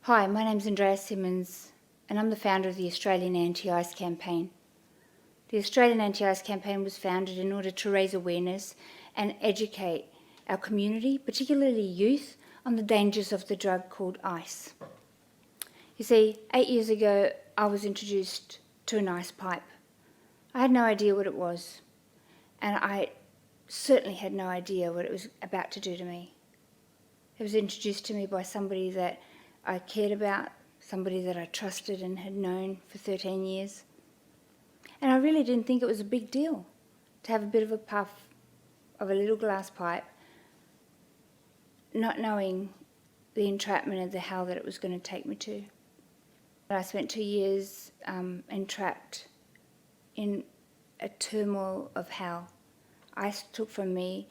Hi, my name's Andrea Simmons and I'm the founder of the Australian Anti-Ice Campaign. The Australian Anti-Ice Campaign was founded in order to raise awareness and educate our community, particularly youth, on the dangers of the drug called ice. You see, 8 years ago I was introduced to an ice pipe. I had no idea what it was, and I certainly had no idea what it was about to do to me. It was introduced to me by somebody that I cared about, somebody that I trusted and had known for 13 years. And I really didn't think it was a big deal to have a bit of a puff of a little glass pipe, not knowing the entrapment and the hell that it was going to take me to. I spent 2 years entrapped in a turmoil of hell. Ice took from me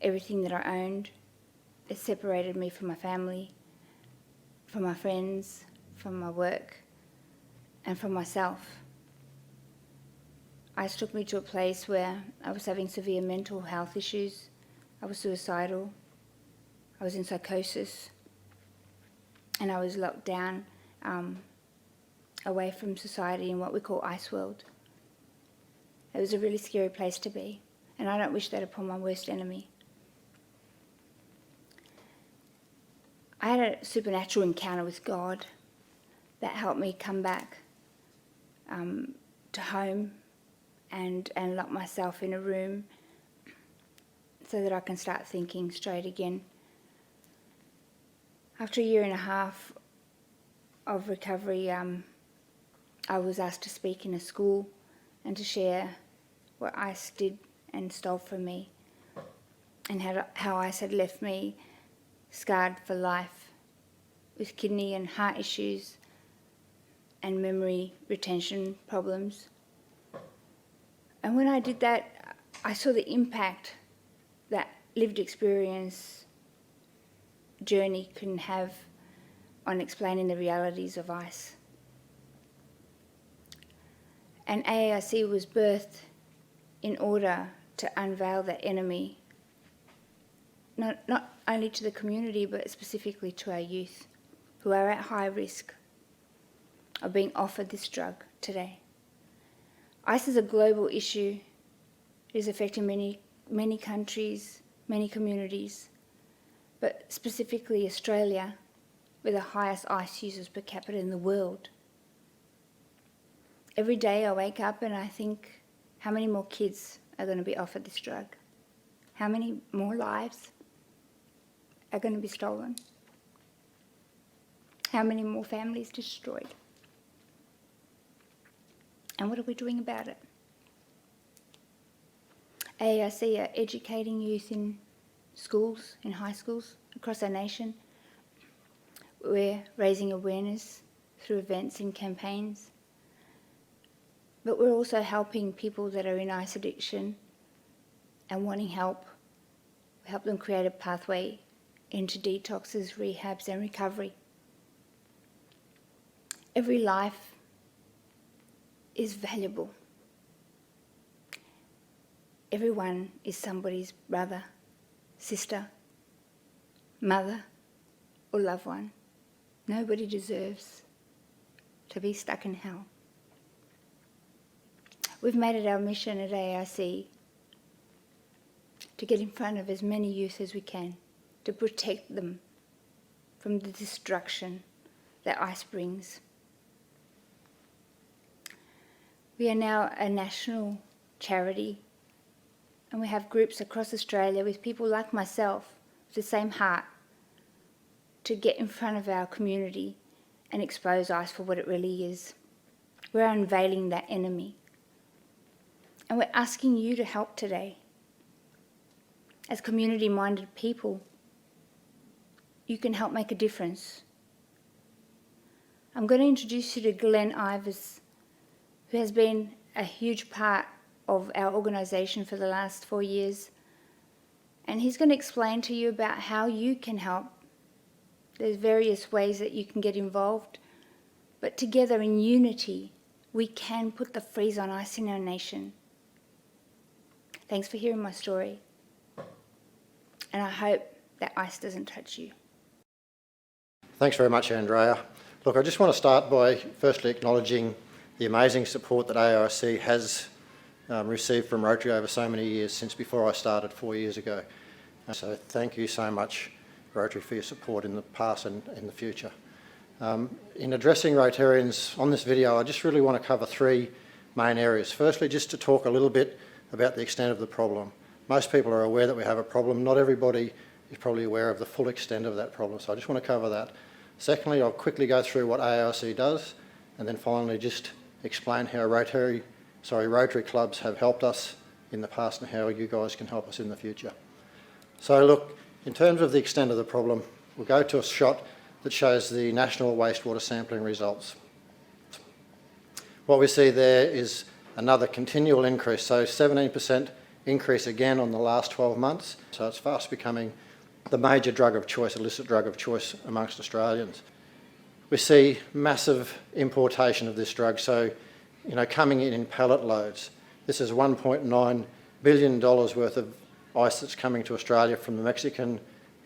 everything that I owned. It separated me from my family, from my friends, from my work, and from myself. Ice took me to a place where I was having severe mental health issues. I was suicidal. I was in psychosis. And I was locked down away from society in what we call Ice World. It was a really scary place to be, and I don't wish that upon my worst enemy. I had a supernatural encounter with God that helped me come back to home and lock myself in a room so that I can start thinking straight again. After 1.5 years of recovery, I was asked to speak in a school and to share what ice did and stole from me, and how ice had left me scarred for life with kidney and heart issues and memory retention problems. And when I did that, I saw the impact that lived experience journey can have on explaining the realities of ice. And AAIC was birthed in order to unveil that enemy, not only to the community, but specifically to our youth, who are at high risk of being offered this drug today. Ice is a global issue. It is affecting many countries, many communities, but specifically Australia, with the highest ice users per capita in the world. Every day I wake up and I think, how many more kids are going to be offered this drug? How many more lives are going to be stolen? How many more families destroyed? And what are we doing about it? AAIC are educating youth in schools, in high schools across our nation. We're raising awareness through events and campaigns. But we're also helping people that are in ice addiction and wanting help. We help them create a pathway into detoxes, rehabs and recovery. Every life is valuable. Everyone is somebody's brother, sister, mother or loved one. Nobody deserves to be stuck in hell. We've made it our mission at AAIC to get in front of as many youth as we can, to protect them from the destruction that ice brings. We are now a national charity, and we have groups across Australia with people like myself with the same heart to get in front of our community and expose ice for what it really is. We're unveiling that enemy. And we're asking you to help today. As community-minded people, you can help make a difference. I'm going to introduce you to Glenn Ivers, who has been a huge part of our organisation for the last 4 years. And he's going to explain to you about how you can help. There's various ways that you can get involved, but together in unity, we can put the freeze on ice in our nation. Thanks for hearing my story, and I hope that ice doesn't touch you. Thanks very much, Andrea. Look, I just want to start by firstly acknowledging the amazing support that AIC has received from Rotary over so many years, since before I started 4 years ago. So thank you so much, Rotary, for your support in the past and in the future. In addressing Rotarians on this video, I just really want to cover three main areas. Firstly, just to talk a little bit about the extent of the problem. Most people are aware that we have a problem. Not everybody is probably aware of the full extent of that problem, so I just want to cover that. Secondly, I'll quickly go through what AIC does, and then finally just explain how Rotary clubs have helped us in the past and how you guys can help us in the future. So look, in terms of the extent of the problem, we'll go to a shot that shows the national wastewater sampling results. What we see there is another continual increase, so 17% increase again on the last 12 months. So it's fast becoming the major drug of choice, illicit drug of choice amongst Australians. We see massive importation of this drug, so coming in pallet loads. This is $1.9 billion worth of ice that's coming to Australia from the Mexican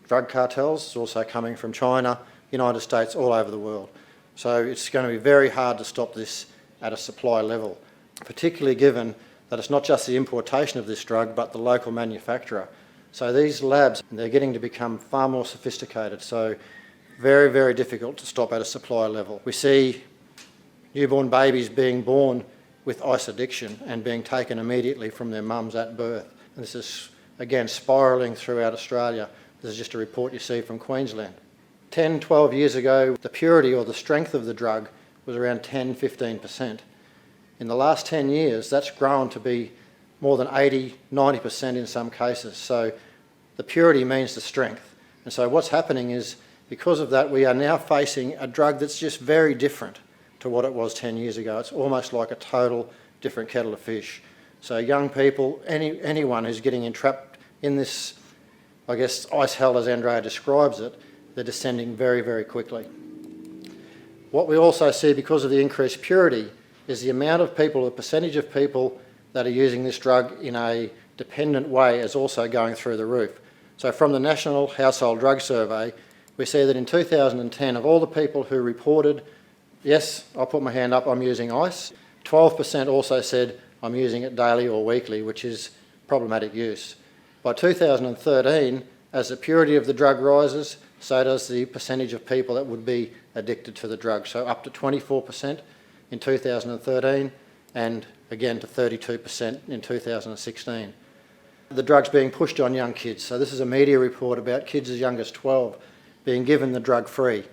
drug cartels. It's also coming from China, United States, all over the world. So it's going to be very hard to stop this at a supply level, particularly given that it's not just the importation of this drug, but the local manufacturer. So these labs, they're getting to become far more sophisticated, so very, very difficult to stop at a supply level. We see newborn babies being born with ice addiction and being taken immediately from their mums at birth. And this is, again, spiralling throughout Australia. This is just a report you see from Queensland. 10, 12 years ago, the purity or the strength of the drug was around 10, 15%. In the last 10 years, that's grown to be more than 80, 90% in some cases. So the purity means the strength. And so what's happening is, because of that, we are now facing a drug that's just very different to what it was 10 years ago. It's almost like a total different kettle of fish. So young people, anyone who's getting entrapped in this, I guess, ice hell as Andrea describes it, they're descending very, very quickly. What we also see, because of the increased purity, is the amount of people, the percentage of people that are using this drug in a dependent way is also going through the roof. So from the National Household Drug Survey, we see that in 2010, of all the people who reported, yes, I'll put my hand up, I'm using ice, 12% also said I'm using it daily or weekly, which is problematic use. By 2013, as the purity of the drug rises, so does the percentage of people that would be addicted to the drug. So up to 24% in 2013 and again to 32% in 2016. The drug's being pushed on young kids. So this is a media report about kids as young as 12 being given the drug free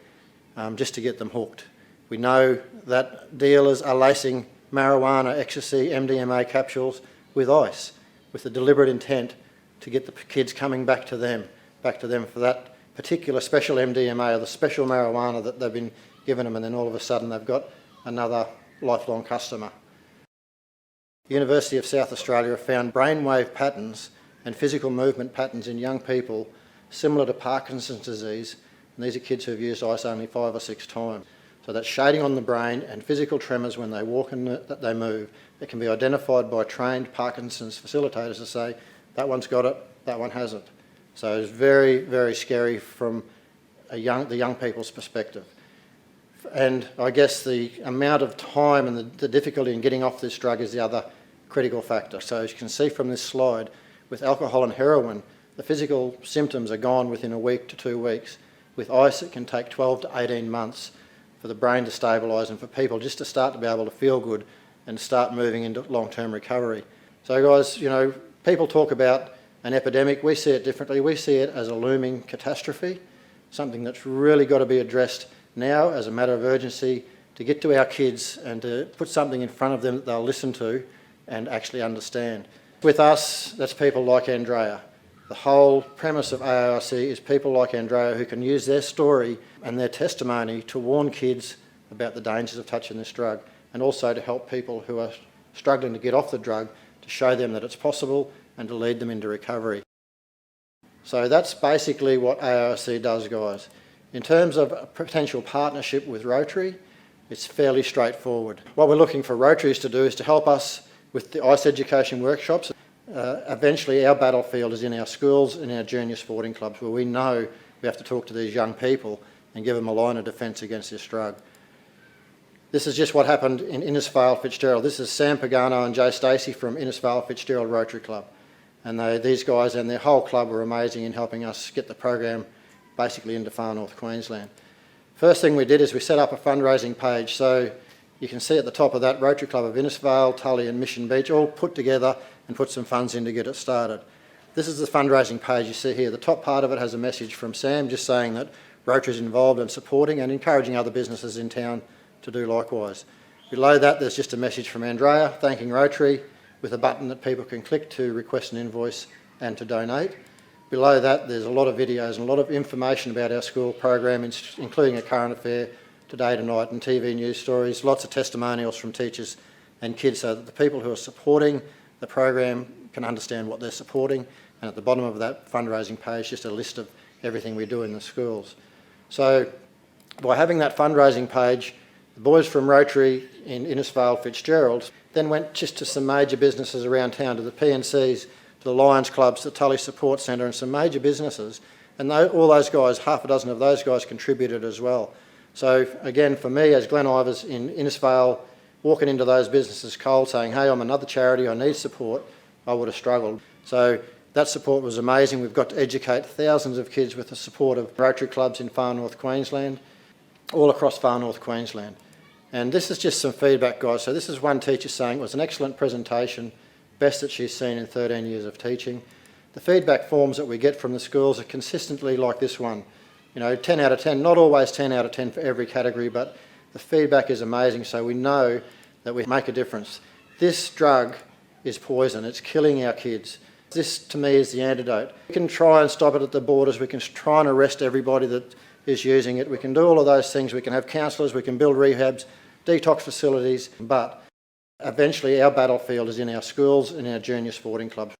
just to get them hooked. We know that dealers are lacing marijuana, ecstasy, MDMA capsules with ice, with the deliberate intent to get the kids coming back to them for that particular special MDMA or the special marijuana that they've been given them, and then all of a sudden they've got another lifelong customer. The University of South Australia have found brainwave patterns and physical movement patterns in young people similar to Parkinson's disease, and these are kids who have used ice only 5 or 6 times. So that's shading on the brain and physical tremors when they walk and that they move that can be identified by trained Parkinson's facilitators to say, that one's got it, that one hasn't. So it's very, very scary from the young people's perspective. And I guess the amount of time and the difficulty in getting off this drug is the other critical factor. So as you can see from this slide, with alcohol and heroin, the physical symptoms are gone within a week to 2 weeks. With ice, it can take 12 to 18 months for the brain to stabilise and for people just to start to be able to feel good and start moving into long-term recovery. So guys, people talk about an epidemic. We see it differently. We see it as a looming catastrophe, something that's really got to be addressed now as a matter of urgency to get to our kids and to put something in front of them that they'll listen to and actually understand. With us, that's people like Andrea. The whole premise of AIC is people like Andrea who can use their story and their testimony to warn kids about the dangers of touching this drug, and also to help people who are struggling to get off the drug, to show them that it's possible and to lead them into recovery. So that's basically what AIC does, guys. In terms of a potential partnership with Rotary, it's fairly straightforward. What we're looking for Rotaries to do is to help us with the ice education workshops. Eventually our battlefield is in our schools and our junior sporting clubs, where we know we have to talk to these young people and give them a line of defence against this drug. This is just what happened in Innisfail Fitzgerald. This is Sam Pagano and Joe Stacey from Innisfail Fitzgerald Rotary Club. And these guys and their whole club were amazing in helping us get the program basically into far north Queensland. First thing we did is we set up a fundraising page. So you can see at the top of that, Rotary Club of Innisfail, Tully and Mission Beach all put together and put some funds in to get it started. This is the fundraising page you see here. The top part of it has a message from Sam just saying that Rotary is involved and supporting and encouraging other businesses in town to do likewise. Below that there's just a message from Andrea thanking Rotary with a button that people can click to request an invoice and to donate. Below that there's a lot of videos and a lot of information about our school program, including a current affair, Today Tonight and TV news stories, lots of testimonials from teachers and kids so that the people who are supporting the program can understand what they're supporting. And at the bottom of that fundraising page just a list of everything we do in the schools. So by having that fundraising page, the boys from Rotary in Innisfail Fitzgerald then went just to some major businesses around town, to the PNCs, to the Lions Clubs, the Tully Support Centre and some major businesses. And all those guys, half a dozen of those guys contributed as well. So again, for me as Glen Ivers in Innisfail, walking into those businesses cold saying, hey, I'm another charity, I need support, I would have struggled. So that support was amazing. We've got to educate thousands of kids with the support of Rotary clubs in far north Queensland, all across far north Queensland. And this is just some feedback, guys. So this is one teacher saying it was an excellent presentation, best that she's seen in 13 years of teaching. The feedback forms that we get from the schools are consistently like this one. You know, 10 out of 10, not always 10 out of 10 for every category, but the feedback is amazing, so we know that we make a difference. This drug is poison, it's killing our kids. This, to me, is the antidote. We can try and stop it at the borders, we can try and arrest everybody that is using it, we can do all of those things, we can have counsellors, we can build rehabs, detox facilities, but eventually our battlefield is in our schools and our junior sporting clubs.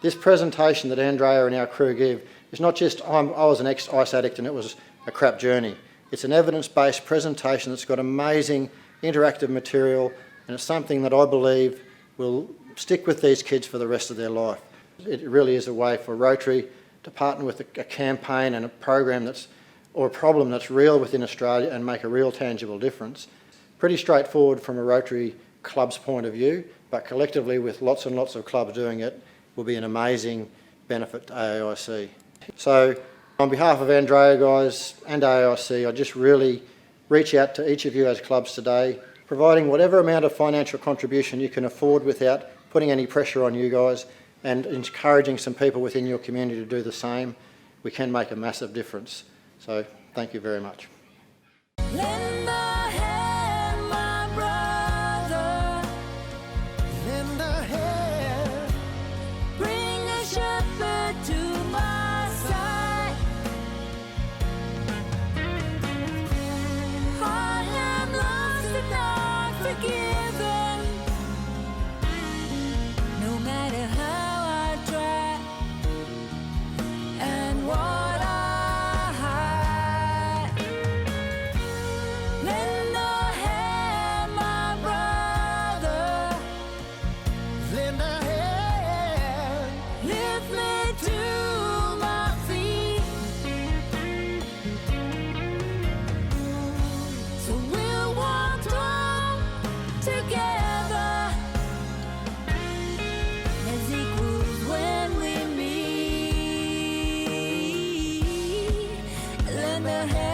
This presentation that Andrea and our crew give is not just, I was an ex-ice addict and it was a crap journey. It's an evidence-based presentation that's got amazing interactive material, and it's something that I believe will stick with these kids for the rest of their life. It really is a way for Rotary to partner with a campaign and a program or a problem that's real within Australia and make a real tangible difference. Pretty straightforward from a Rotary club's point of view, but collectively with lots and lots of clubs doing it will be an amazing benefit to AIC. So on behalf of Andrea, guys, and AIC, I just really reach out to each of you as clubs today, providing whatever amount of financial contribution you can afford without putting any pressure on you guys, and encouraging some people within your community to do the same. We can make a massive difference. So thank you very much. Lend a hand, my brother. Lend a hand. Bring a shepherd to my side. I am lost and not forgiven. No matter how I try and what I hide. Lend a hand, my brother. Lend a hand. Lift me to my feet. So we'll walk on together as equals when we meet. Lend a hand.